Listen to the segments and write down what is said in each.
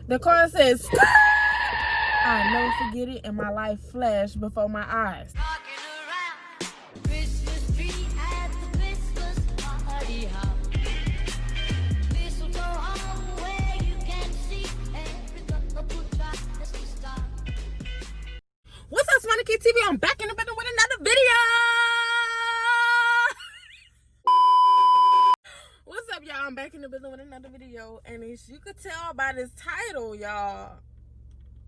The car says, I'll never forget it, and my life flashed before my eyes. What's up, SwanakeyTV? I'm back in the building with another video. What's up, y'all? I'm back in the building with another video, and as you could tell by this title, y'all,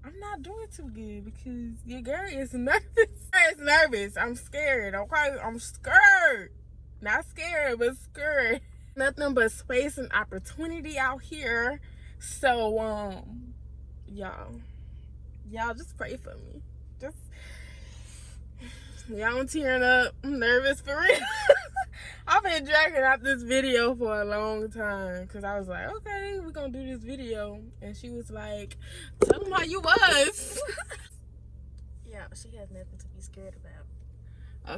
I'm not doing too good because your girl is nervous. I'm scared. I'm scared. Not scared, but scared. Nothing but space and opportunity out here. So, y'all just pray for me. Y'all, I'm tearing up. I'm nervous for real. I've been dragging out this video for a long time because I was like, okay, we're gonna do this video, and she was like, tell them how you was. Yeah, she has nothing to be scared about.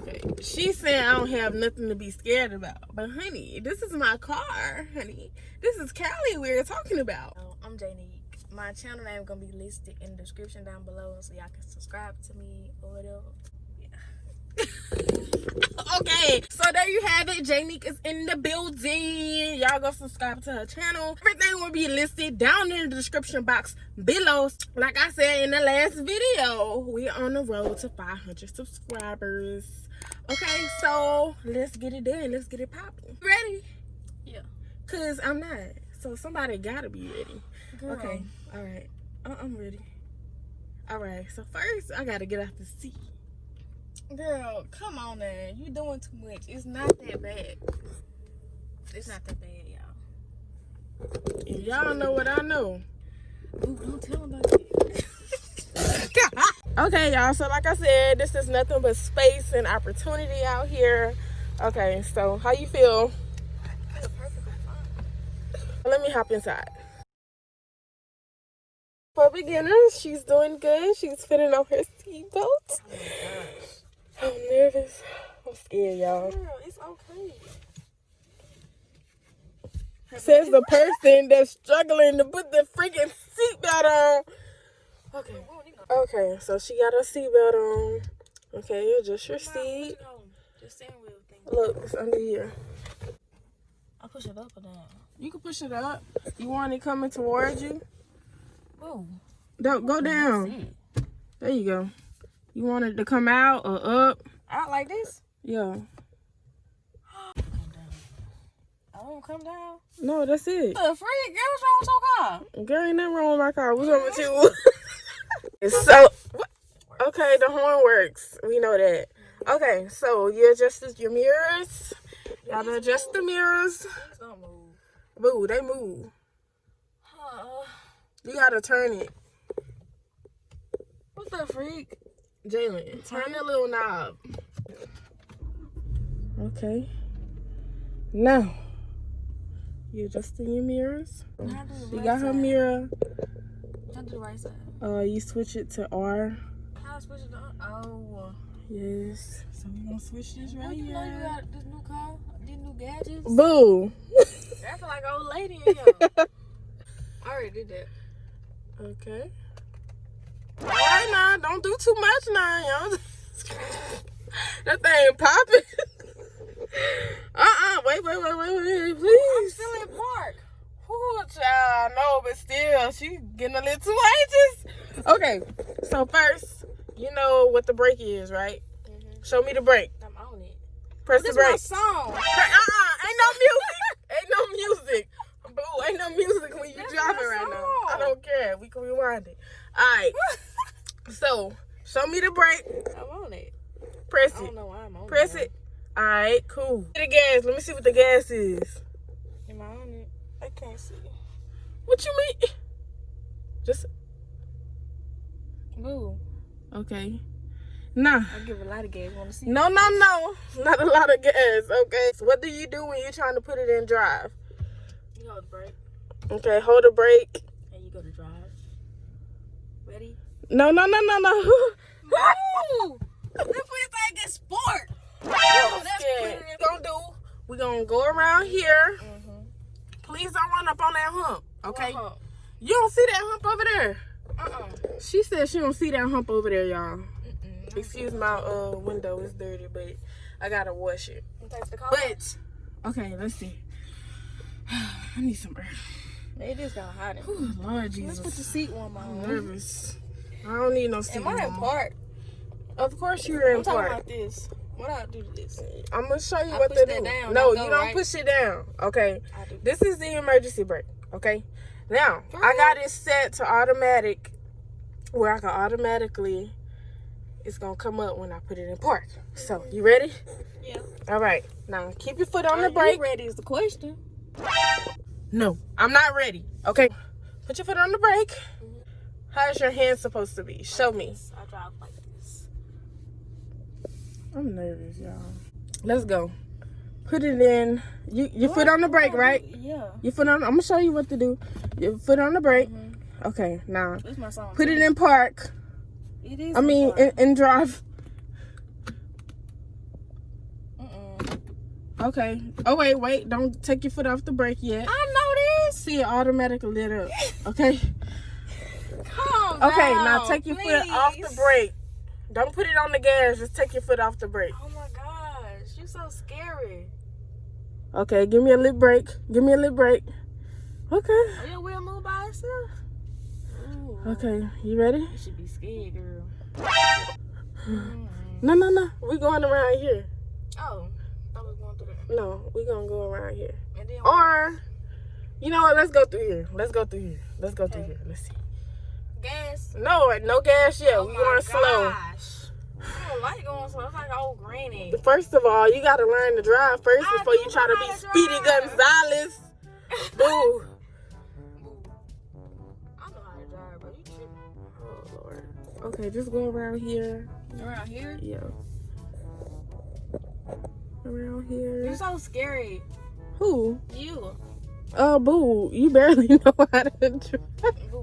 Okay, she said I don't have nothing to be scared about, but honey, this is my car, honey. This is Callie we're talking about. I'm Janique. My channel name gonna be listed in the description down below, so y'all can subscribe to me or whatever. Okay, so there you have it. Janique is in the building. Y'all go subscribe to her channel. Everything will be listed down in the description box below. Like I said in the last video, we're on the road to 500 subscribers. Okay, so let's get it done. Let's get it popping. Ready? Yeah. Cause I'm not. So somebody gotta be ready. Girl. Okay. All right. I'm ready. All right. So first, I gotta get out the seat. Girl, come on now. You doing too much. It's not that bad. It's not that bad, y'all. If y'all know what I know. Ooh, don't tell them about it. Okay, y'all. So like I said, this is nothing but space and opportunity out here. Okay, so how you feel? I feel perfectly fine. Let me hop inside. For beginners, she's doing good. She's fitting on her seatbelt. Oh my gosh. I'm nervous. I'm scared, y'all. Girl, it's okay. Says the person that's struggling to put the freaking seatbelt on. Okay. Okay, so she got her seatbelt on. Okay, adjust your seat. Just steering wheel thing. Look, it's under here. I push it up or down? You can push it up. You want it coming towards you? Whoa. Don't go down. There you go. You want it to come out or up? Out like this? Yeah. Come down. I won't come down. No, that's it. The freak, girl, what's wrong with your car? Girl, ain't nothing wrong with my car. What's wrong with you? So, okay, the horn works. We know that. Okay, so you adjust your mirrors. You gotta adjust the mirrors. These don't move. Boo, they move. You gotta turn it. What's the freak? Jalen, turn the little knob. Okay. Now, you adjusting your mirrors. You got her mirror. How do the right side? You switch it to R. How I switch it on? Oh. Yes. So we're gonna switch this right You here. know you got this new car, these new gadgets. Boo. I feel like an old lady in here. I already did that. Okay. All right now, don't do too much now, y'all. That thing popping. Wait, please. I'm still in park. Ooh, child, no, but still, she getting a little too anxious. Okay, so first, you know what the brake is, right? Mm-hmm. Show me the brake. I'm on it. Press the brake. This my song. Ain't no music. Ain't no music. Boo, ain't no music when you driving right now. I don't care. We can rewind it. All right. So, show me the brake. I'm on it. Press I it. don't know why I'm on Press it. All right, cool. The gas. Let me see what the gas is. Am I on it? I can't see. What you mean? Just. Boo. Okay. Nah. I give a lot of gas. Want to see? No. Not a lot of gas. Okay. So what do you do when you're trying to put it in drive? You hold the brake. Okay, hold the brake. And you go to drive. Ready? No. No! This thing is sport. Oh, that's good. We're gonna go around here. Mm-hmm. Please don't run up on that hump, okay? You don't see that hump over there? She said she don't see that hump over there, y'all. Excuse my window, it's dirty, but I gotta wash it. But okay, let's see. I need some air. It is kind of hot. Ooh, Lord Jesus. Let's put the seat warm on. I'm nervous. I don't need no seat. Am I in park? Of course you're in I'm talking park. about this. What do I do to this? I'm gonna show you what to do. Down, no, go, you don't right? push it down. Okay. I do. This is the emergency brake. Okay. Now I got it set to automatic, where I can automatically. It's gonna come up when I put it in park. So you ready? Yeah. All right. Now keep your foot on the brake. You ready is the question. No, I'm not ready. Okay. Put your foot on the brake. How's your hand supposed to be? Show me. I drive like this. I'm nervous, y'all. Let's go. Put it in. Your foot on the brake, right? Yeah. Your foot on. I'm gonna show you what to do. Your foot on the brake. Okay. Now This is my song. put it in park. It is. I mean, in drive. Okay. Oh wait. Don't take your foot off the brake yet. I know this. See it automatically lit up. Okay. Calm Okay. down, Now take your foot off the brake. Don't put it on the gas. Just take your foot off the brake. Oh my gosh, you so scary. Okay. Give me a lip brake. Give me a lip brake. Okay. Are your wheel move by itself? Ooh. Okay. You ready? You should be scared, girl. No. We going around here. Oh, I was going through there. No, we gonna go around here. And then Or, you know what? Let's go through here. Let's go through here. Let's go through here. Let's see. gas. No gas yet. Oh We my going slow. gosh. I don't like going slow. It's like old granny. First of all, you gotta learn to drive first I before do you try to know be how to Speedy drive. Gonzalez. Boo. I know how to drive, bro. You tripping. Oh Lord. Okay, just go around here. Around here? Yeah. Around here. You're so scary. Who? You. Oh, boo. You barely know how to drive.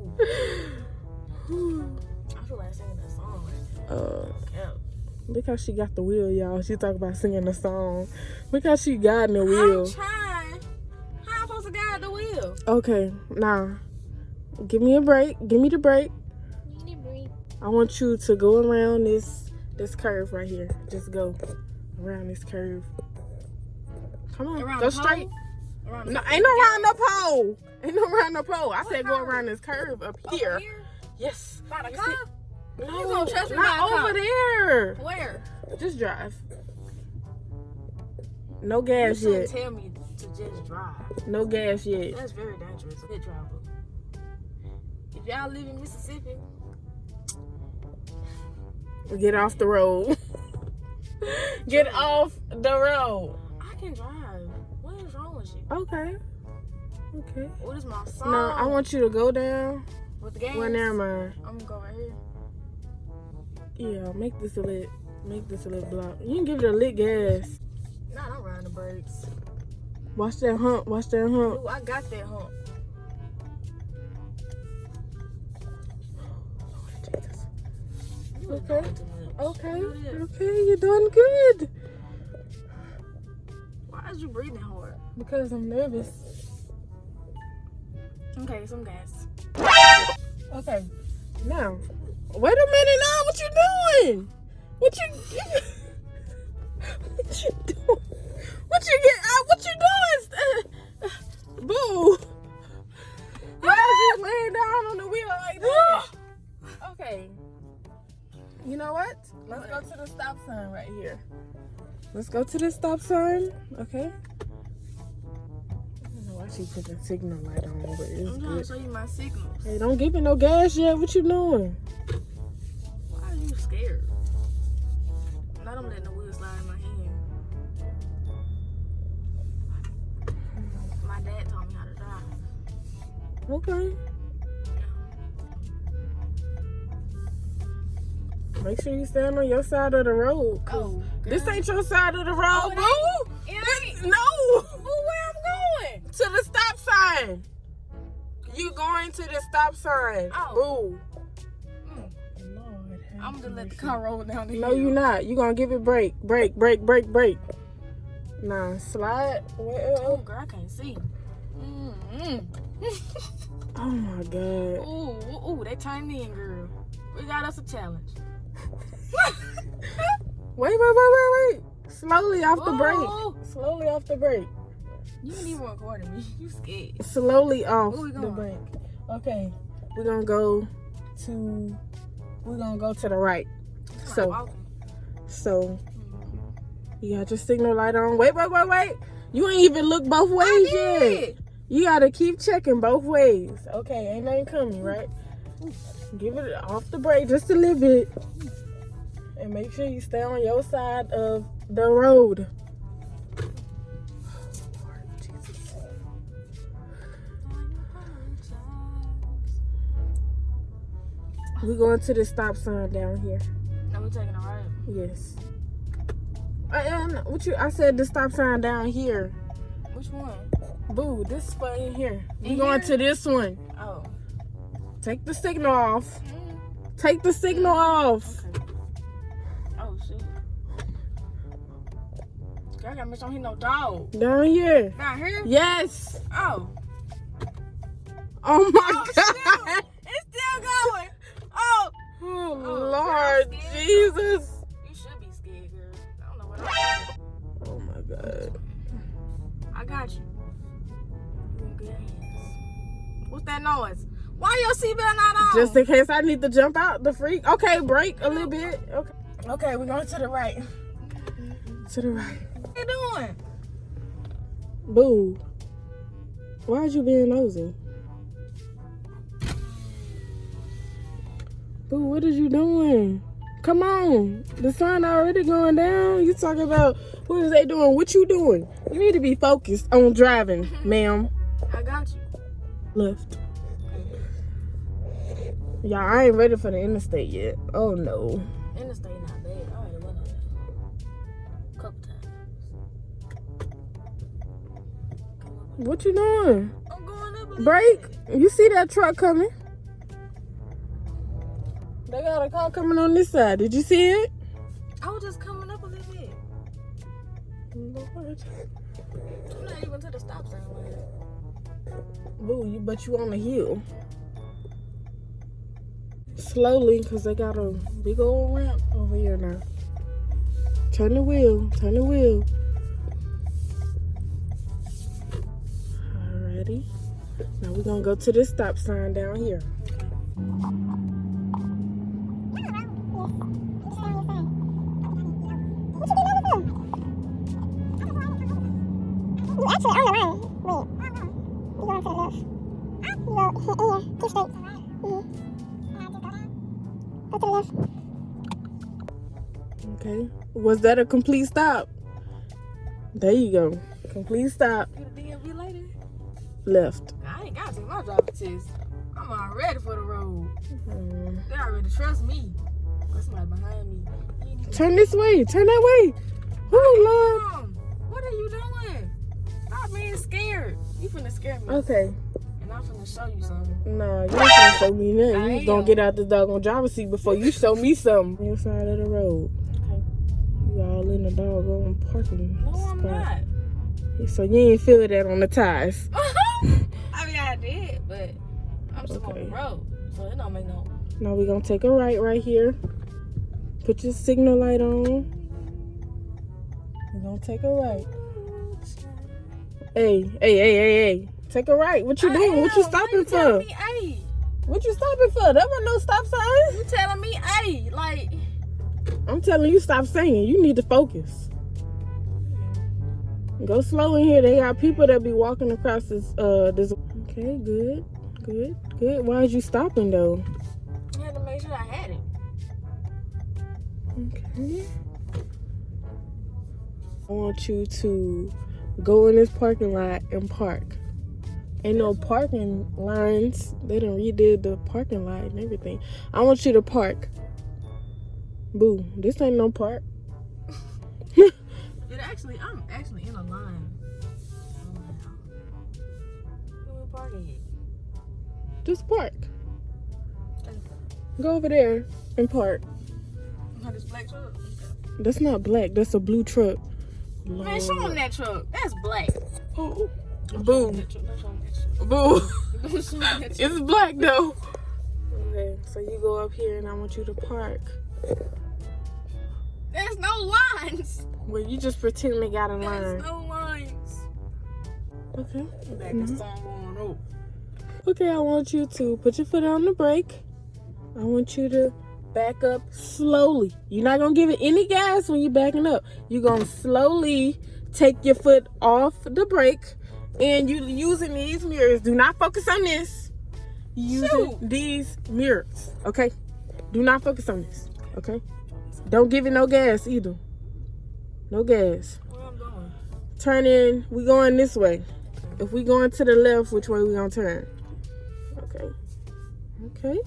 Ooh. I feel like singing that song right now. Yeah. Look how she got the wheel, y'all. She talk about singing a song. Look how she got in the wheel. I'm trying. How am I supposed to guide the wheel? Okay, now, give me a break. Give me the break. I want you to go around this curve right here. Just go around this curve. Come on, Around go the straight. pole? No, ain't no around the pole. Ain't no around the pole. I said go around this curve up here. Over here? Yes. By the You car? see- No, You gonna trust me not by the over car? there. Where? Just drive. No gas You yet. shouldn't tell me to just drive. No gas yet. That's very dangerous. Good driver. If y'all live in Mississippi, Get off the road. Get off the road. I can drive. What is wrong with you? Okay. What is my song? No, I want you to go down. with the gas. Well, never mind. I'm gonna go right here. Yeah, make this a lit block. You can give it a lit gas. Nah, I'm riding the brakes. Watch that hump. Ooh, I got that hump. You was Okay. doing too much. Okay, Do this. okay, you're doing good. Why is you breathing hard? Because I'm nervous. Okay, some gas. Okay, now, wait a minute now, what you doing? What you doing? What you doing? Boo. Why is you laying down on the wheel like that? Okay. You know what? Let's go to the stop sign right here. Let's go to the stop sign, okay? I don't know why she put the signal light on, but it's I'm trying good. to show you my signals. Hey, don't give me no gas yet. What you doing? Why are you scared? Now I'm letting the wheel slide in my hand. My dad taught me how to drive. Okay. Make sure you stand on your side of the road. Oh, This ain't your side of the road, boo. No. Boo, where I'm going? To the stop sign. You going to the stop sign. Oh. Boo. Lord, I'm gonna let the car roll down the hill. No, you not. You gonna give it break. Nah, slide. Oh, girl, I can't see. Oh my God. Ooh, they turned in, girl. We got us a challenge. Wait. Slowly off the Ooh. brake. Slowly off the brake. You ain't even recording me. You scared. Slowly off Where we the going? brake. Okay. We're gonna go to the right. So you got your signal light on. Wait. You ain't even look both ways yet. You gotta keep checking both ways. Okay, ain't nothing coming, right? Give it off the brake just a little bit. And make sure you stay on your side of the road. Lord Jesus. We're going to the stop sign down here. No, we taking a right. Yes. I said the stop sign down here. Which one? Boo, this spot in here. In We going here? to this one. Oh. Take the signal off. Take the signal off. Okay. Oh, shit. Girl, I gotta make sure he no dog. Down here. Down here? Yes. Oh. Oh my God. Shoot. It's still going. Oh. Oh, Oh, Lord girl, Jesus. You should be scared, girl. I don't know what I'm doing. Oh my God. I got you. You in good hands. What's that noise? Why your seatbelt not on? Just in case I need to jump out the freak. Okay, brake a little bit. Okay, we're going to the right. To the right. What you doing? Boo. Why'd you being nosy? Boo, what is you doing? Come on. The sun already going down. You talking about what is they doing? What you doing? You need to be focused on driving, ma'am. I got you. Left. Y'all, I ain't ready for the interstate yet. Oh no. Interstate not bad. I already went on it. Couple times. What you doing? I'm going up a little Brake. bit. You see that truck coming? They got a car coming on this side. Did you see it? I was just coming up a little bit. Lord. I'm not even to the stop sign line. Boo, but you on the hill. Slowly, because they got a big old ramp over here now. Turn the wheel. Turn the wheel. Alrighty. Now we're going to go to this stop sign down here. You actually on the line. Wait. You going to the left. You go here. Keep straight. Go to the left. Okay. Was that a complete stop? There you go. Complete stop. Get a DMV later. Left. I ain't got to take my driver's test. I'm already for the road. They already trust me. There's somebody behind me. He ain't even- Turn this way. Turn that way. Oh, Lord. What are you doing? Stop being scared. You finna scare me. Okay. And I'm finna show you something. Nah, you ain't gonna show me nothing. I You gonna am. get out the doggone driver's seat before you show me something. Your side of the road. Okay. You all in the doggone parking No, I'm spot. not. So you ain't feel that on the tires. I mean, I did, but I'm still on Okay. the road. So it don't make no. Now we're gonna take a right here. Put your signal light on. We're gonna take a right. Hey. Take a right. What you doing? What you stopping for? Telling me A. What you stopping for? That wasn't no stop sign. You telling me A. Like. I'm telling you, stop saying. You need to focus. Go slow in here. They got people that be walking across this. Okay, good. Why is you stopping though? I had to make sure I had it. Okay. I want you to go in this parking lot and park. Ain't no parking lines. They done redid the parking lot and everything. I want you to park. Boo, this ain't no park. I'm actually in a line. Where we parking at? Just park. Go over there and park. Oh, this black truck? That's not black. That's a blue truck. Man, show them that truck. That's black. Oh, Show boo. them that truck. Show them that truck. Boo. It's black though. Okay, so you go up here and I want you to park. There's no lines. Well, you just pretend they got a line. There's no lines. Okay. Back the song on. Okay, I want you to put your foot on the brake. I want you to back up slowly. You're not going to give it any gas when you're backing up. You're going to slowly take your foot off the brake. And you're using these mirrors. Do not focus on this. Using these mirrors. Okay? Do not focus on this. Okay? Don't give it no gas either. No gas. Where I'm going? Turn in. We going this way. If we going to the left, which way we going to turn? Okay. Okay.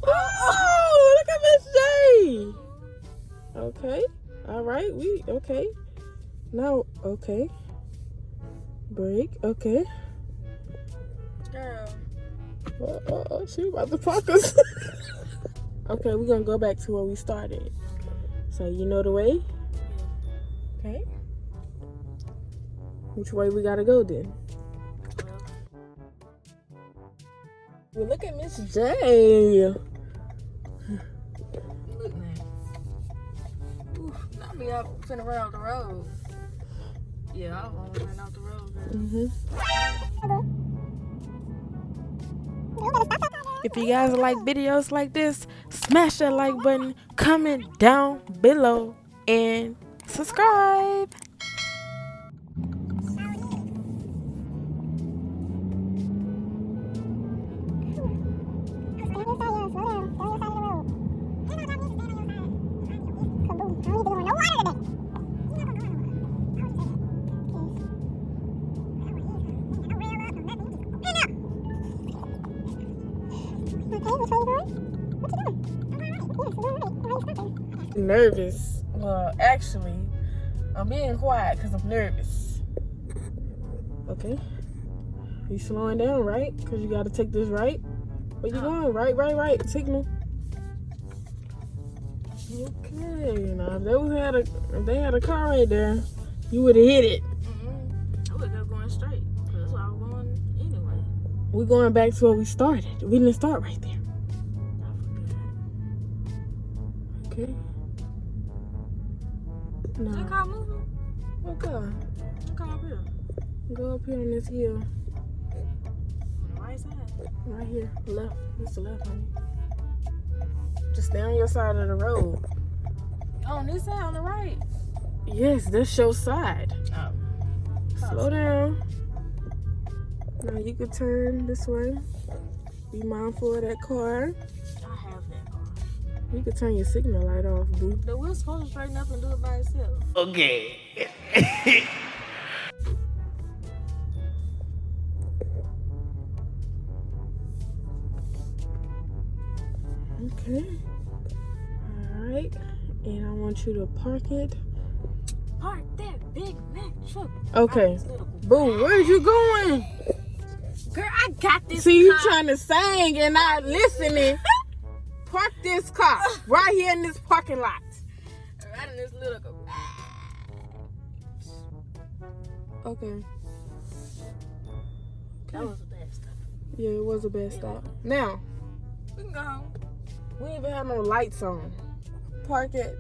Oh, look at Miss J. Okay. All right. Okay. Now, okay. Break. Okay. Girl. She about to fuck us. Okay, we're going to go back to where we started. So, you know the way? Okay. Which way we got to go then? Well, look at Miss J. Look, man. Ooh, not me up finna run off the road. Yeah, I won't run off the road, girl. If you guys like videos like this, smash that like button, comment down below, and subscribe. Nervous. Well, actually, I'm being quiet because I'm nervous. Okay. You slowing down, right? Because you got to take this right. Where you going? Right. Signal. Okay. Now, if they had a car right there, you would have hit it. I would have going straight. That's where I was going anyway. We're going back to where we started. We didn't start right there. Okay. No. Is that car moving? What car? What car up here? Go up here on this hill. On the right side. Right here. Left. It's the left, honey. Just stay on your side of the road. On this side, on the right. Yes, that's your side. Oh. Slow down. Now you can turn this way. Be mindful of that car. I have that car. You can turn your signal light off, boo. The wheel's supposed to straighten up and do it by itself. Okay. Okay. Alright. And I want you to park it. Park that Big Mac truck. Okay. Boo, where's you going? Girl, I got this See, you car. trying to sing and not listening. Park this car right here in this parking lot. Right in this little garage. Okay. That was a bad stop. Yeah, it was a bad stop. Now, We can go home. we ain't even have no lights on. Park it.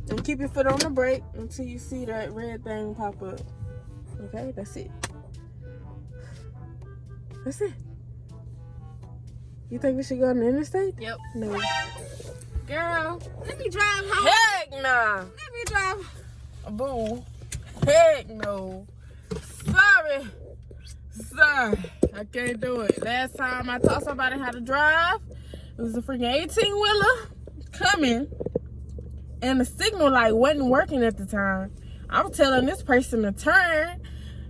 And keep your foot on the brake until you see that red thing pop up. Okay, that's it. That's it. You think we should go on the interstate? Yep. No. Girl, let me drive home. Heck nah. Let me drive. Boo. Heck no. Sorry. I can't do it. Last time I taught somebody how to drive, it was a freaking 18-wheeler coming, and the signal light wasn't working at the time. I'm telling this person to turn.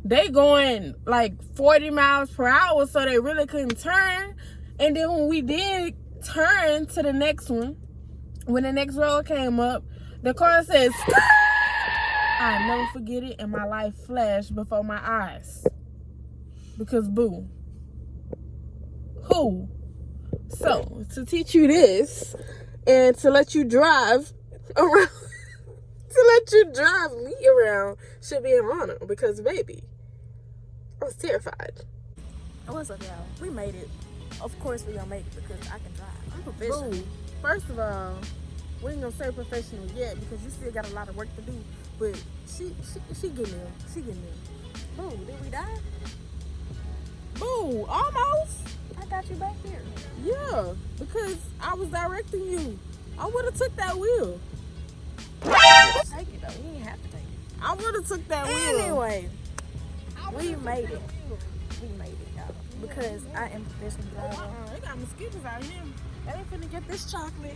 They going like 40 miles per hour, so they really couldn't turn. And then when we did turn to the next one, when the next road came up, the car says, I'll never forget it, and my life flashed before my eyes. Because boo. Who? So, to teach you this, and to let you drive around, to let you drive me around should be an honor. Because, baby, I was terrified. What's up, y'all? We made it. Of course we gonna make it because I can drive. I'm professional. Boo. First of all, we ain't gonna say professional yet because you still got a lot of work to do. But she getting there. She getting there. Boo, did we die? Boo, almost. I got you back here. Yeah, because I was directing you. I would have took that wheel. Take it though. You didn't have to take it. I would have took that wheel. Anyway, we made it. We made it, y'all. Because I am a professional driver. They got mosquitoes out here. They ain't finna get this chocolate.